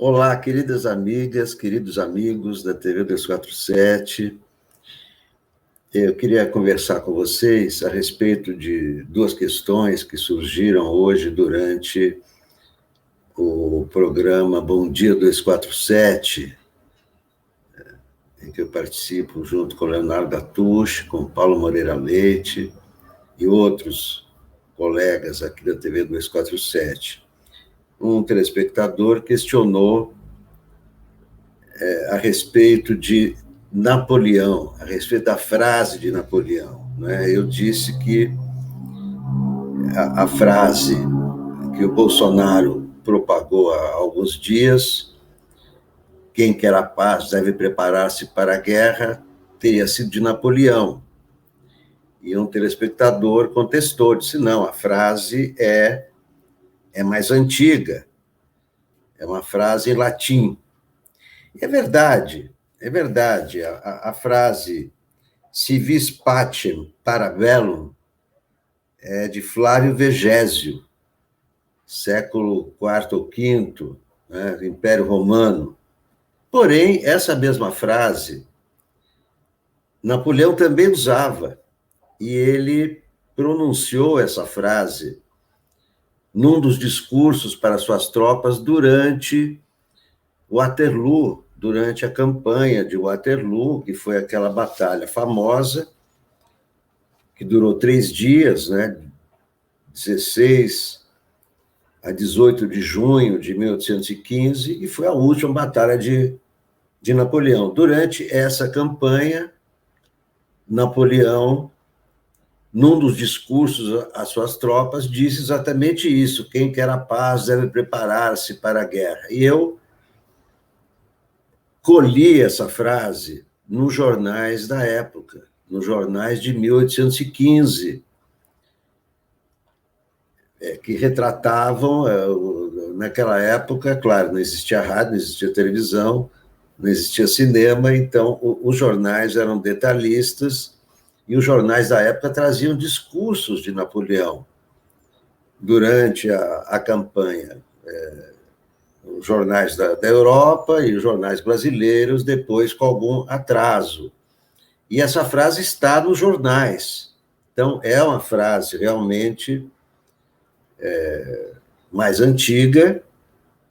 Olá, queridas amigas, queridos amigos da TV 247. Eu queria conversar com vocês a respeito de duas questões que surgiram hoje durante o programa Bom Dia 247, em que eu participo junto com Leonardo Atush, com Paulo Moreira Leite e outros colegas aqui da TV 247. Um telespectador questionou a respeito de Napoleão, a respeito da frase de Napoleão. Né? Eu disse que a frase que o Bolsonaro propagou há alguns dias, quem quer a paz deve preparar-se para a guerra, teria sido de Napoleão. E um telespectador contestou, disse, não, a frase é mais antiga, é uma frase em latim. E é verdade, a frase si vis pacem para bellum é de Flávio Vegésio, século IV ou V, né, Império Romano. Porém, essa mesma frase, Napoleão também usava, e ele pronunciou essa frase num dos discursos para suas tropas durante Waterloo, durante a campanha de Waterloo, que foi aquela batalha famosa, que durou 3 dias, né, 16 a 18 de junho de 1815, e foi a última batalha de Napoleão. Durante essa campanha, Napoleão, num dos discursos às suas tropas, disse exatamente isso: quem quer a paz deve preparar-se para a guerra. E eu colhi essa frase nos jornais da época, nos jornais de 1815, que retratavam, naquela época, claro, não existia rádio, não existia televisão, não existia cinema, então os jornais eram detalhistas, e os jornais da época traziam discursos de Napoleão durante a campanha. Os jornais da Europa e os jornais brasileiros, depois com algum atraso. E essa frase está nos jornais. Então, é uma frase realmente mais antiga,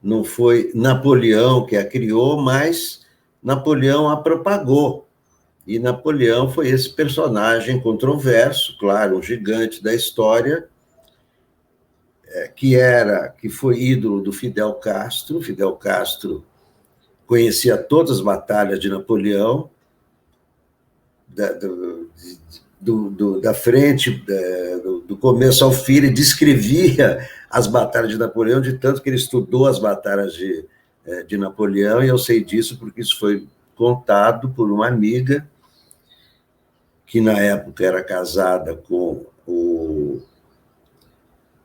não foi Napoleão que a criou, mas Napoleão a propagou. E Napoleão foi esse personagem controverso, claro, um gigante da história, que foi ídolo do Fidel Castro. Fidel Castro conhecia todas as batalhas de Napoleão, da frente, do começo ao fim, ele descrevia as batalhas de Napoleão, de tanto que ele estudou as batalhas de Napoleão, e eu sei disso porque isso foi contado por uma amiga que, na época, era casada com o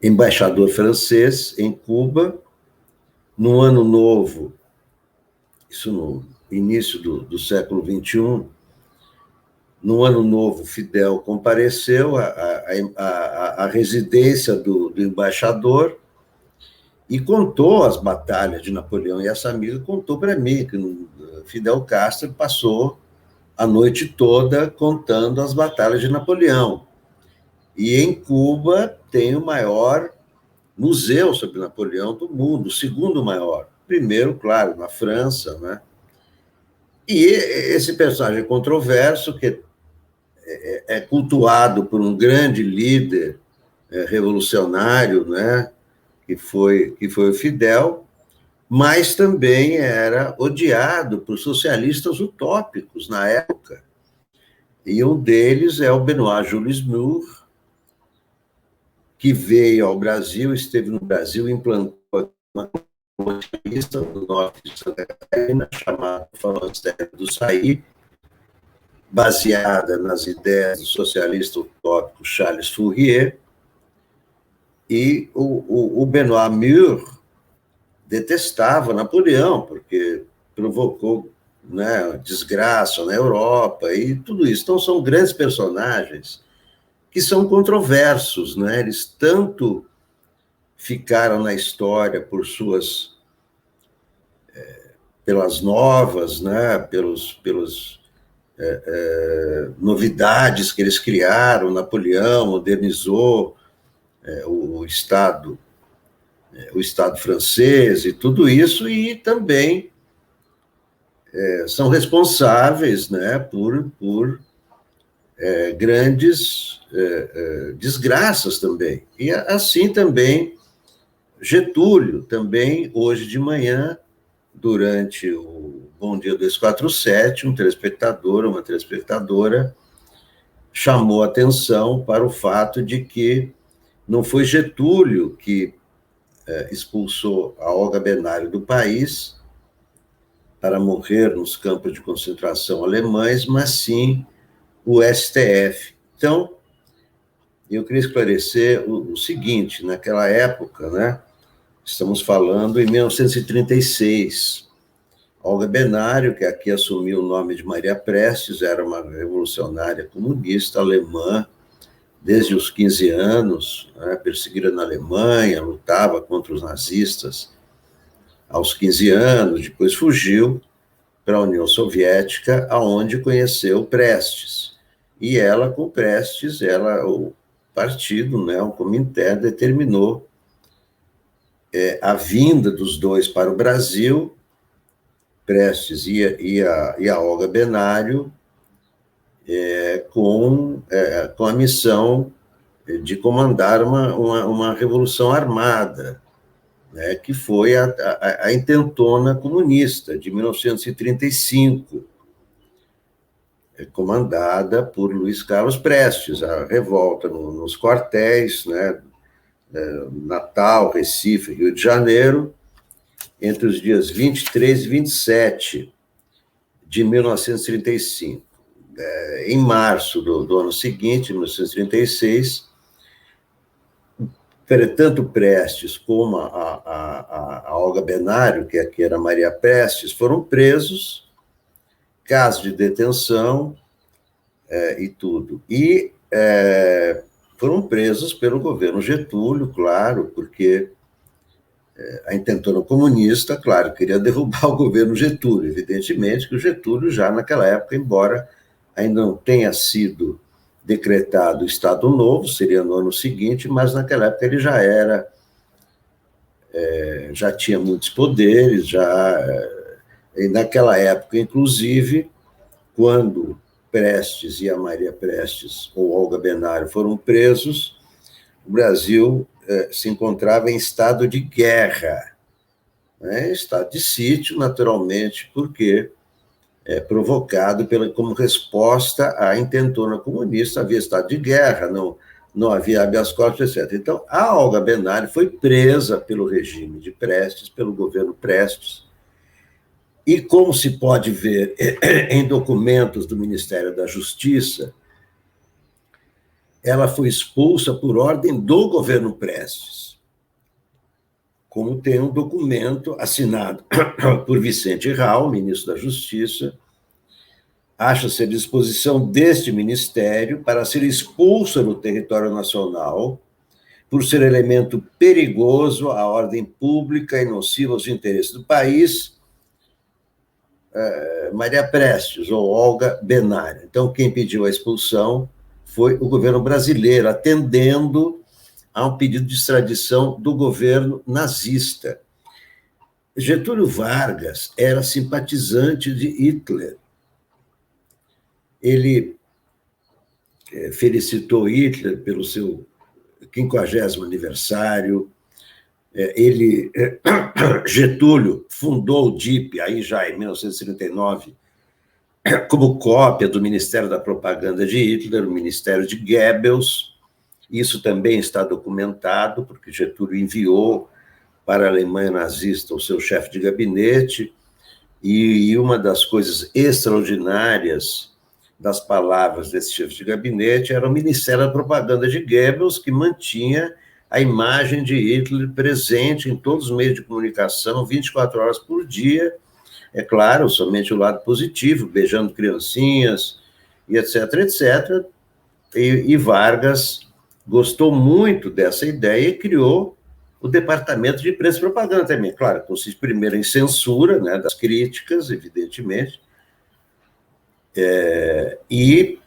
embaixador francês em Cuba. No Ano Novo, isso no início do século XXI, no Ano Novo, Fidel compareceu à residência do embaixador e contou as batalhas de Napoleão. E essa amiga contou para mim que Fidel Castro passou a noite toda contando as batalhas de Napoleão. E em Cuba tem o maior museu sobre Napoleão do mundo, o segundo maior. Primeiro, claro, na França, né? E esse personagem controverso, que é cultuado por um grande líder revolucionário, né, que foi o Fidel, mas também era odiado por socialistas utópicos na época. E um deles é o Benoît Jules Moore, que veio ao Brasil, esteve no Brasil, implantou uma comunista no norte de Santa Catarina, chamada Falangéria do Saí, baseada nas ideias do socialista utópico Charles Fourier. E o Benoît Moore detestava Napoleão, porque provocou, né, desgraça na Europa e tudo isso. Então, são grandes personagens que são controversos, né? Eles tanto ficaram na história por suas pelas novas, né, pelas novidades que eles criaram. Napoleão modernizou o Estado francês e tudo isso, e também são responsáveis, né, por grandes desgraças também. E assim também Getúlio, também hoje de manhã, durante o Bom Dia 247, um telespectador, uma telespectadora, chamou atenção para o fato de que não foi Getúlio que expulsou a Olga Benário do país para morrer nos campos de concentração alemães, mas sim o STF. Então, eu queria esclarecer o seguinte: naquela época, né, estamos falando em 1936, Olga Benário, que aqui assumiu o nome de Maria Prestes, era uma revolucionária comunista alemã, desde os 15 anos, né, perseguida na Alemanha, lutava contra os nazistas aos 15 anos, depois fugiu para a União Soviética, aonde conheceu Prestes. E ela, com Prestes, o partido, né, o Comintern, determinou a vinda dos dois para o Brasil, Prestes e a Olga Benário, com a missão de comandar uma revolução armada, né, que foi a intentona comunista de 1935, comandada por Luiz Carlos Prestes, a revolta nos quartéis, né, Natal, Recife, Rio de Janeiro, entre os dias 23 e 27 de 1935. Em março do ano seguinte, 1936, tanto Prestes como a Olga Benário, que aqui era Maria Prestes, foram presos, caso de detenção e tudo. E foram presos pelo governo Getúlio, claro, porque a intentona comunista, claro, queria derrubar o governo Getúlio. Evidentemente que o Getúlio, já naquela época, embora ainda não tenha sido decretado o Estado Novo, seria no ano seguinte, mas naquela época ele já tinha muitos poderes, e naquela época, inclusive, quando Prestes e a Maria Prestes, ou Olga Benário, foram presos, o Brasil se encontrava em estado de guerra, né? Estado de sítio, naturalmente, porque provocado como resposta à intentona comunista, havia estado de guerra, não havia habeas corpus, etc. Então, a Olga Benário foi presa pelo regime de Prestes, pelo governo Prestes, e como se pode ver em documentos do Ministério da Justiça, ela foi expulsa por ordem do governo Prestes, como tem um documento assinado por Vicente Raul, ministro da Justiça, acha-se à disposição deste ministério para ser expulsa do território nacional por ser elemento perigoso à ordem pública e nocivo aos interesses do país, Maria Prestes ou Olga Benário. Então, quem pediu a expulsão foi o governo brasileiro, atendendo a um pedido de extradição do governo nazista. Getúlio Vargas era simpatizante de Hitler. Ele felicitou Hitler pelo seu 50º aniversário. Getúlio fundou o DIP, aí já em 1939, como cópia do Ministério da Propaganda de Hitler, o Ministério de Goebbels. Isso também está documentado, porque Getúlio enviou para a Alemanha nazista o seu chefe de gabinete, e uma das coisas extraordinárias das palavras desse chefe de gabinete era o Ministério da Propaganda de Goebbels, que mantinha a imagem de Hitler presente em todos os meios de comunicação, 24 horas por dia, é claro, somente o lado positivo, beijando criancinhas, e etc., etc. E Vargas gostou muito dessa ideia e criou o Departamento de Imprensa e Propaganda também. Claro, consiste primeiro em censura, né, das críticas, evidentemente, e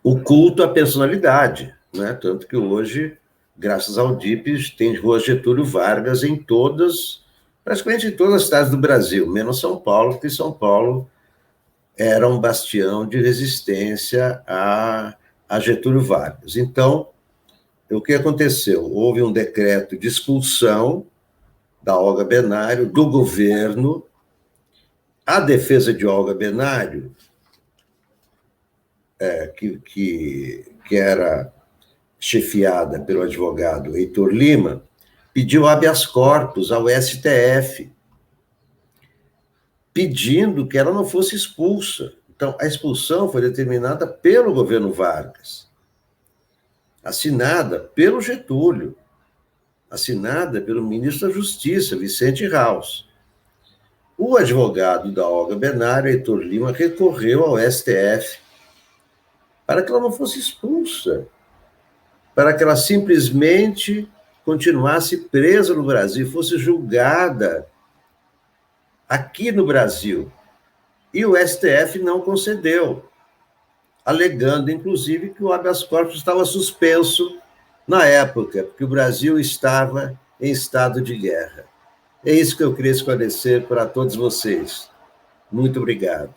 o culto à personalidade, né? Tanto que hoje, graças ao DIP, tem rua Getúlio Vargas em todas, praticamente em todas as cidades do Brasil, menos São Paulo, porque São Paulo era um bastião de resistência a Getúlio Vargas. Então, o que aconteceu? Houve um decreto de expulsão da Olga Benário do governo. A defesa de Olga Benário, que era chefiada pelo advogado Heitor Lima, pediu habeas corpus ao STF, pedindo que ela não fosse expulsa. Então, a expulsão foi determinada pelo governo Vargas, assinada pelo Getúlio, assinada pelo ministro da Justiça, Vicente Raus. O advogado da Olga Benário, Heitor Lima, recorreu ao STF para que ela não fosse expulsa, para que ela simplesmente continuasse presa no Brasil, fosse julgada aqui no Brasil. E o STF não concedeu, alegando, inclusive, que o habeas corpus estava suspenso na época, porque o Brasil estava em estado de guerra. É isso que eu queria esclarecer para todos vocês. Muito obrigado.